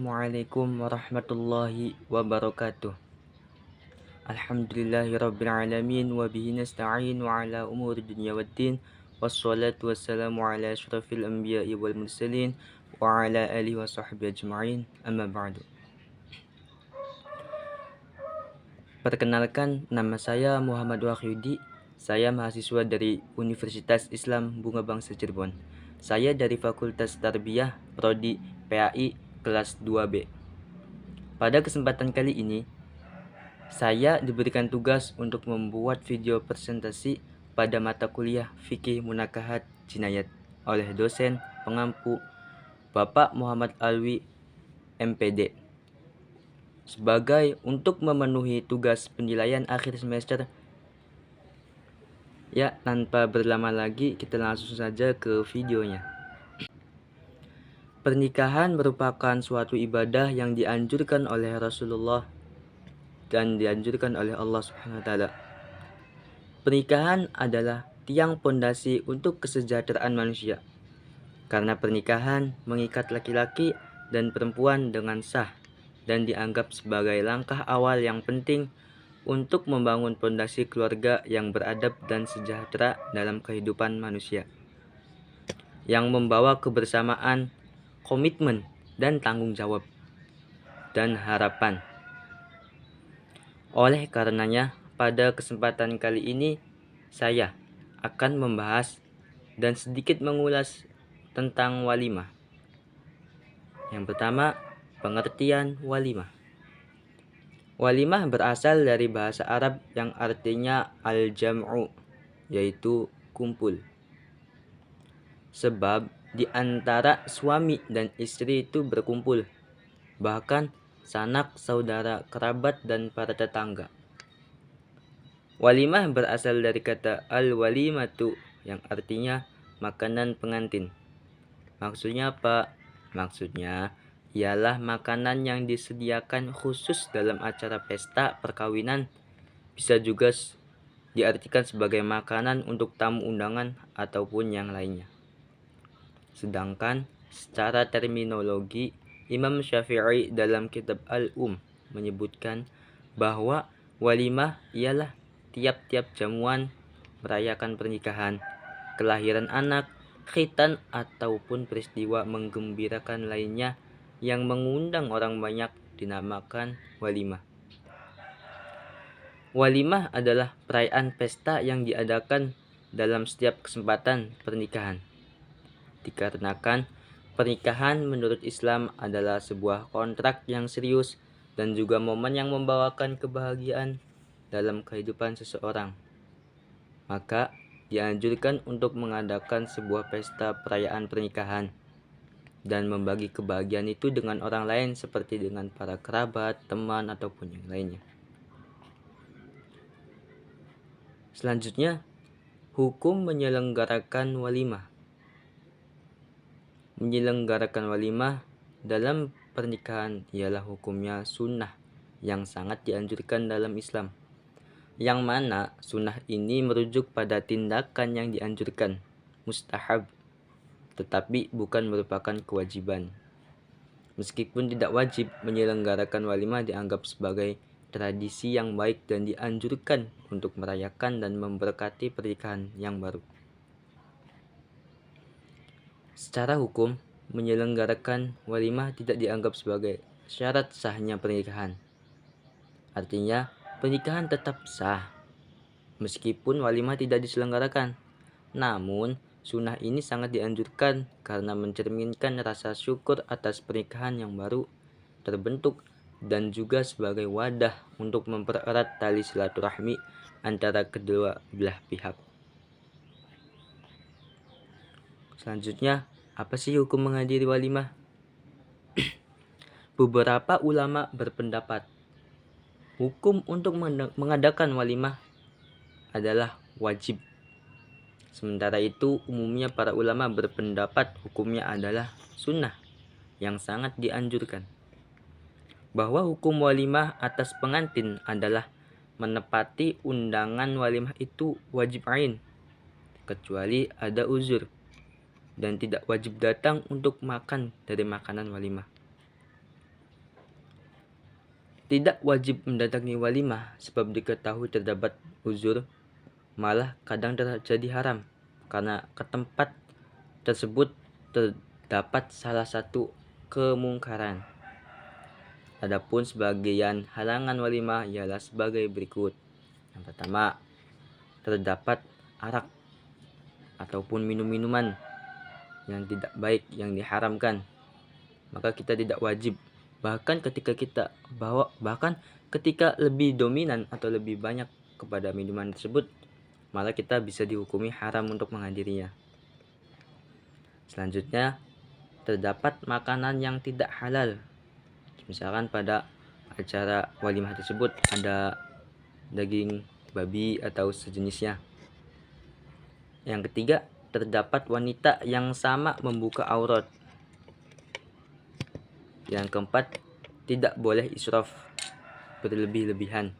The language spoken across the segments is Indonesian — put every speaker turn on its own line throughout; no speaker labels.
Assalamualaikum warahmatullahi wabarakatuh. Alhamdulillahirrabbilalamin. Wabihi nasta'in wa ala umuri dunya waddin. Wassalatu wassalamu ala ashrafil anbiya'i wal mursalin wa ala alihi wa sahbihi ajma'in. Amma ba'du. Perkenalkan, nama saya Muhammad Wahyudi. Saya mahasiswa dari Universitas Islam Bunga Bangsa Cirebon. Saya dari Fakultas Tarbiyah Prodi PAI kelas 2B. Pada kesempatan kali ini, saya diberikan tugas untuk membuat video presentasi pada mata kuliah Fikih Munakahat Jinayat oleh dosen pengampu Bapak Muhammad Alwi MPD. Sebagai untuk memenuhi tugas penilaian akhir semester. Ya, tanpa berlama lagi kita langsung saja ke videonya. Pernikahan merupakan suatu ibadah yang dianjurkan oleh Rasulullah dan dianjurkan oleh Allah Subhanahu wa taala. Pernikahan adalah tiang pondasi untuk kesejahteraan manusia. Karena pernikahan mengikat laki-laki dan perempuan dengan sah dan dianggap sebagai langkah awal yang penting untuk membangun pondasi keluarga yang beradab dan sejahtera dalam kehidupan manusia, yang membawa kebersamaan, komitmen, dan tanggung jawab, dan harapan. Oleh karenanya, pada kesempatan kali ini, saya akan membahas dan sedikit mengulas tentang walimah. Yang pertama, pengertian walimah. Walimah berasal dari bahasa Arab yang artinya al-jam'u, yaitu kumpul. Sebab di antara suami dan istri itu berkumpul, bahkan sanak, saudara, kerabat, dan para tetangga. Walimah berasal dari kata al-walimatu yang artinya makanan pengantin. Maksudnya apa? Maksudnya ialah makanan yang disediakan khusus dalam acara pesta perkawinan. Bisa juga diartikan sebagai makanan untuk tamu undangan ataupun yang lainnya. Sedangkan secara terminologi, Imam Syafi'i dalam kitab Al-Um menyebutkan bahwa walimah ialah tiap-tiap jamuan merayakan pernikahan, kelahiran anak, khitan, ataupun peristiwa menggembirakan lainnya yang mengundang orang banyak dinamakan walimah. Walimah adalah perayaan pesta yang diadakan dalam setiap kesempatan pernikahan. Dikarenakan pernikahan menurut Islam adalah sebuah kontrak yang serius dan juga momen yang membawakan kebahagiaan dalam kehidupan seseorang. Maka dianjurkan untuk mengadakan sebuah pesta perayaan pernikahan dan membagi kebahagiaan itu dengan orang lain seperti dengan para kerabat, teman, ataupun yang lainnya. Selanjutnya, hukum menyelenggarakan walimah. Menyelenggarakan walimah dalam pernikahan ialah hukumnya sunnah yang sangat dianjurkan dalam Islam, yang mana sunnah ini merujuk pada tindakan yang dianjurkan, mustahab, tetapi bukan merupakan kewajiban. Meskipun tidak wajib, menyelenggarakan walimah dianggap sebagai tradisi yang baik dan dianjurkan untuk merayakan dan memberkati pernikahan yang baru. Secara hukum, menyelenggarakan walimah tidak dianggap sebagai syarat sahnya pernikahan. Artinya, pernikahan tetap sah meskipun walimah tidak diselenggarakan. Namun, sunnah ini sangat dianjurkan karena mencerminkan rasa syukur atas pernikahan yang baru terbentuk dan juga sebagai wadah untuk mempererat tali silaturahmi antara kedua belah pihak. Selanjutnya, apa sih hukum menghadiri walimah? Beberapa ulama berpendapat hukum untuk mengadakan walimah adalah wajib. Sementara itu, umumnya para ulama berpendapat hukumnya adalah sunnah yang sangat dianjurkan. Bahwa hukum walimah atas pengantin adalah menepati undangan walimah itu wajib ain, kecuali ada uzur, dan tidak wajib datang untuk makan dari makanan walimah. Tidak wajib mendatangi walimah sebab diketahui terdapat uzur, malah kadang terjadi haram karena ke tempat tersebut terdapat salah satu kemungkaran. Adapun sebagian halangan walimah ialah sebagai berikut. Yang pertama, terdapat arak ataupun minum-minuman yang tidak baik yang diharamkan, maka kita tidak wajib. Bahkan ketika lebih dominan atau lebih banyak kepada minuman tersebut, malah kita bisa dihukumi haram untuk menghadirinya. Selanjutnya, terdapat makanan yang tidak halal. Misalkan pada acara walimah tersebut ada daging babi atau sejenisnya. Yang ketiga, terdapat wanita yang sama membuka aurat. Yang keempat, tidak boleh israf, berlebih-lebihan.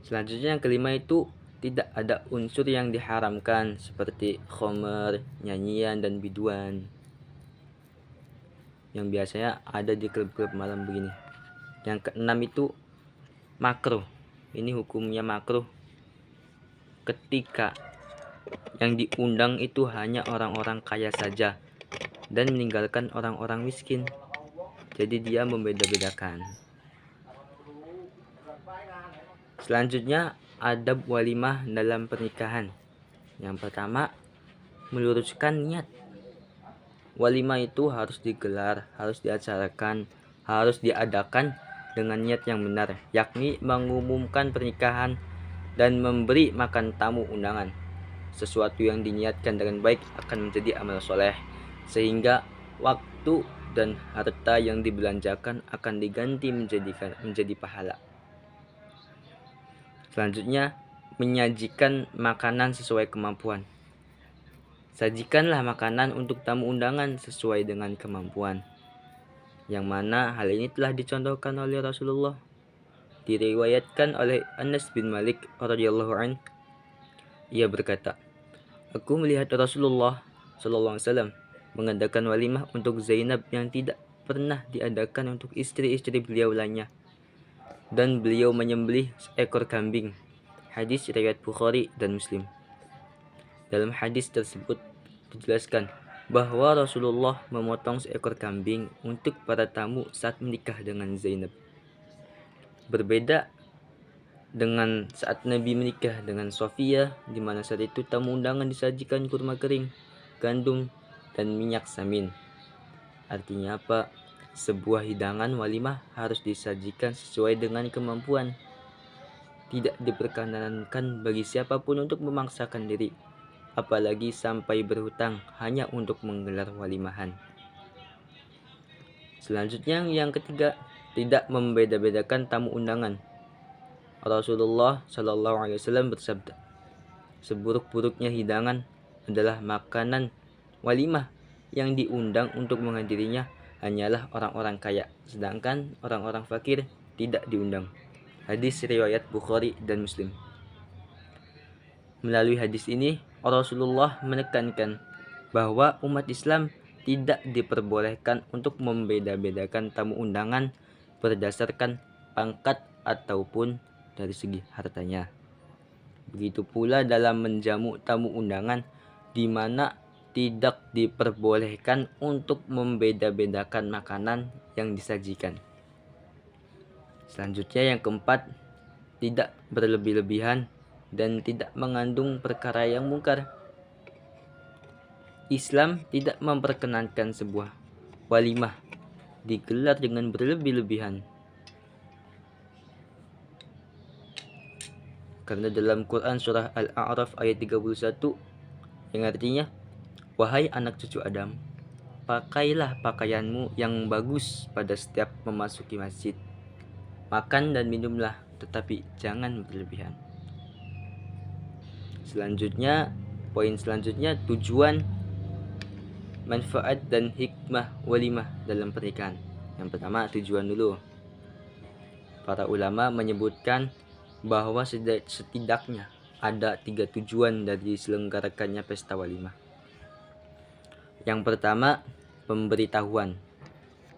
Selanjutnya yang kelima itu tidak ada unsur yang diharamkan seperti khamr, nyanyian, dan biduan yang biasanya ada di klub-klub malam begini. Yang keenam itu makruh. Ini hukumnya makruh ketika yang diundang itu hanya orang-orang kaya saja dan meninggalkan orang-orang miskin. Jadi dia membeda-bedakan. Selanjutnya adab walimah dalam pernikahan. Yang pertama, meluruskan niat. Walimah itu harus digelar, harus diacarakan, harus diadakan dengan niat yang benar, yakni mengumumkan pernikahan dan memberi makan tamu undangan. Sesuatu yang diniatkan dengan baik akan menjadi amal soleh, sehingga waktu dan harta yang dibelanjakan akan diganti menjadi pahala. Selanjutnya, menyajikan makanan sesuai kemampuan. Sajikanlah makanan untuk tamu undangan sesuai dengan kemampuan. Yang mana hal ini telah dicontohkan oleh Rasulullah. Diriwayatkan oleh Anas bin Malik radhiyallahu anhu. Ia berkata, "Aku melihat Rasulullah sallallahu alaihi wasallam mengadakan walimah untuk Zainab yang tidak pernah diadakan untuk istri-istri beliau lainnya. Dan beliau menyembelih seekor kambing." Hadis riwayat Bukhari dan Muslim. Dalam hadis tersebut dijelaskan bahwa Rasulullah memotong seekor kambing untuk para tamu saat menikah dengan Zainab. Berbeda dengan saat Nabi menikah dengan Sofia, di mana saat itu tamu undangan disajikan kurma kering, gandum, dan minyak samin. Artinya apa? Sebuah hidangan walimah harus disajikan sesuai dengan kemampuan. Tidak diperkenankan bagi siapapun untuk memaksakan diri, apalagi sampai berhutang hanya untuk menggelar walimahan. Selanjutnya yang ketiga, tidak membeda-bedakan tamu undangan. Rasulullah Shallallahu Alaihi Wasallam bersabda, seburuk-buruknya hidangan adalah makanan walimah yang diundang untuk menghadirinya hanyalah orang-orang kaya, sedangkan orang-orang fakir tidak diundang. Hadis riwayat Bukhari dan Muslim. Melalui hadis ini, Rasulullah menekankan bahwa umat Islam tidak diperbolehkan untuk membeda-bedakan tamu undangan berdasarkan pangkat ataupun dari segi hartanya. Begitu pula dalam menjamu tamu undangan, di mana tidak diperbolehkan untuk membeda-bedakan makanan yang disajikan. Selanjutnya yang keempat, tidak berlebih-lebihan dan tidak mengandung perkara yang mungkar. Islam tidak memperkenankan sebuah walimah digelar dengan berlebih-lebihan. Karena dalam Quran surah Al-A'raf ayat 31 yang artinya, wahai anak cucu Adam, pakailah pakaianmu yang bagus pada setiap memasuki masjid. Makan dan minumlah, tetapi jangan berlebihan. Poin selanjutnya tujuan, manfaat dan hikmah walimah dalam pernikahan. Yang pertama tujuan dulu. Para ulama menyebutkan bahwa setidaknya ada 3 tujuan dari diselenggarakannya pesta walimah. Yang pertama, pemberitahuan.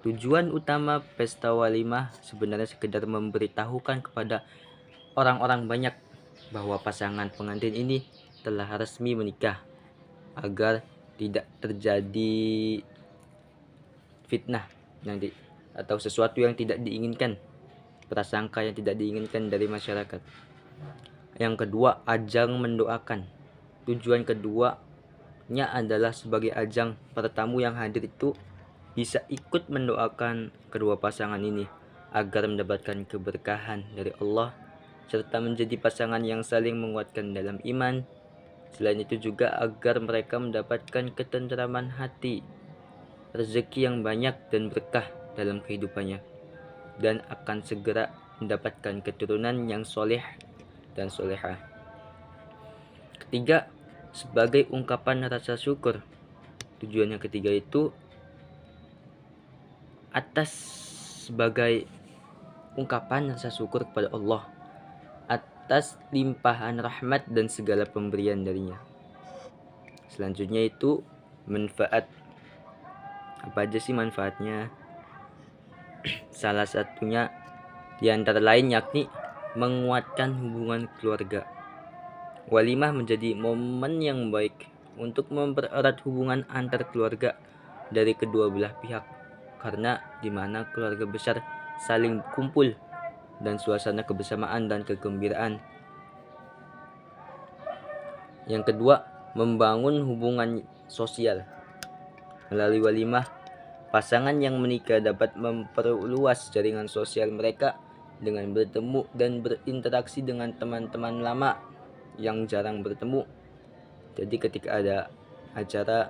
Tujuan utama pesta walimah sebenarnya sekedar memberitahukan kepada orang-orang banyak bahwa pasangan pengantin ini telah resmi menikah, agar tidak terjadi fitnah nanti atau sesuatu yang tidak diinginkan, prasangka yang tidak diinginkan dari masyarakat. Yang kedua, ajang mendoakan. Tujuan keduanya adalah sebagai ajang para tamu yang hadir itu bisa ikut mendoakan kedua pasangan ini agar mendapatkan keberkahan dari Allah serta menjadi pasangan yang saling menguatkan dalam iman. Selain itu juga agar mereka mendapatkan ketenteraman hati, rezeki yang banyak dan berkah dalam kehidupannya, dan akan segera mendapatkan keturunan yang soleh dan solehah. Ketiga, sebagai ungkapan rasa syukur. Tujuan yang ketiga itu sebagai ungkapan rasa syukur kepada Allah atas limpahan rahmat dan segala pemberian darinya. Selanjutnya itu manfaat. Apa aja sih manfaatnya? Salah satunya di antara lain yakni menguatkan hubungan keluarga. Walimah menjadi momen yang baik untuk mempererat hubungan antar keluarga dari kedua belah pihak, karena di mana keluarga besar saling kumpul dan suasana kebersamaan dan kegembiraan. Yang kedua, membangun hubungan sosial. Melalui walimah, pasangan yang menikah dapat memperluas jaringan sosial mereka dengan bertemu dan berinteraksi dengan teman-teman lama yang jarang bertemu. Jadi ketika ada acara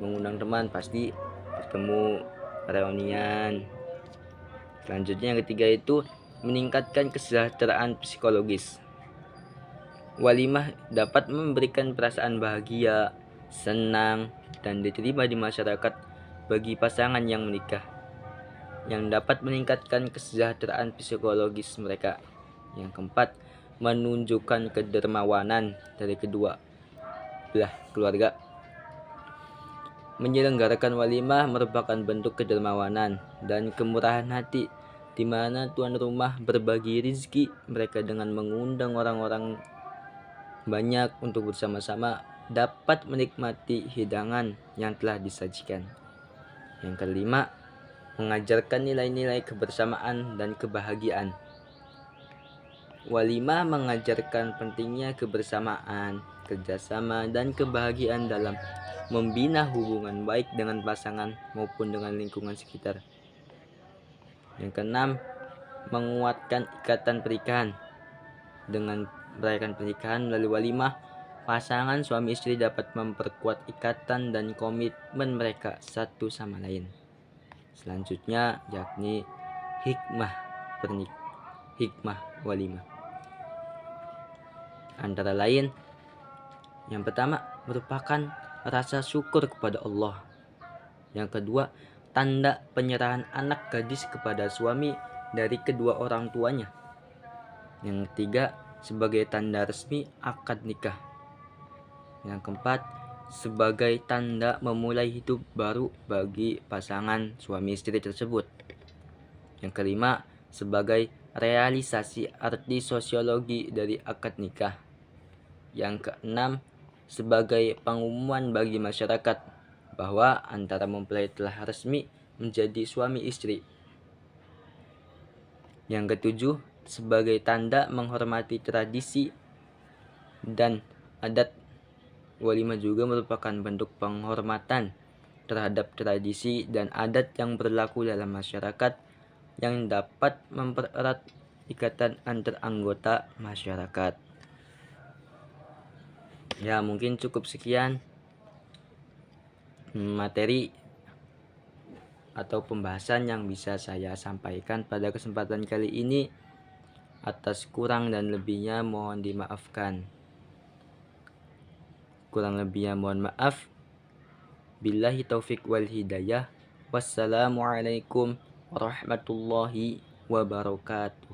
mengundang teman pasti bertemu, reunian. Selanjutnya yang ketiga itu meningkatkan kesejahteraan psikologis. Walimah dapat memberikan perasaan bahagia, senang, dan diterima di masyarakat bagi pasangan yang menikah, yang dapat meningkatkan kesejahteraan psikologis mereka. Yang keempat, menunjukkan kedermawanan dari kedua belah keluarga. Menyelenggarakan walimah merupakan bentuk kedermawanan dan kemurahan hati, di mana tuan rumah berbagi rezeki mereka dengan mengundang orang-orang banyak untuk bersama-sama dapat menikmati hidangan yang telah disajikan. Yang kelima, mengajarkan nilai-nilai kebersamaan dan kebahagiaan. Walimah mengajarkan pentingnya kebersamaan, kerjasama, dan kebahagiaan dalam membina hubungan baik dengan pasangan maupun dengan lingkungan sekitar. Yang keenam, menguatkan ikatan pernikahan. Dengan merayakan pernikahan melalui walimah, pasangan suami istri dapat memperkuat ikatan dan komitmen mereka satu sama lain. Selanjutnya yakni hikmah walimah. Antara lain, yang pertama merupakan rasa syukur kepada Allah. Yang kedua, tanda penyerahan anak gadis kepada suami dari kedua orang tuanya. Yang ketiga, sebagai tanda resmi akad nikah. Yang keempat, sebagai tanda memulai hidup baru bagi pasangan suami istri tersebut. Yang kelima, sebagai realisasi arti sosiologi dari akad nikah. Yang keenam, sebagai pengumuman bagi masyarakat bahwa antara mempelai telah resmi menjadi suami istri. Yang ketujuh, sebagai tanda menghormati tradisi dan adat. Walimah juga merupakan bentuk penghormatan terhadap tradisi dan adat yang berlaku dalam masyarakat yang dapat mempererat ikatan antar anggota masyarakat. Ya, mungkin cukup sekian materi atau pembahasan yang bisa saya sampaikan pada kesempatan kali ini. Atas kurang dan lebihnya mohon dimaafkan. Kurang lebihnya mohon maaf. Billahi taufik wal hidayah. Wassalamualaikum warahmatullahi wabarakatuh.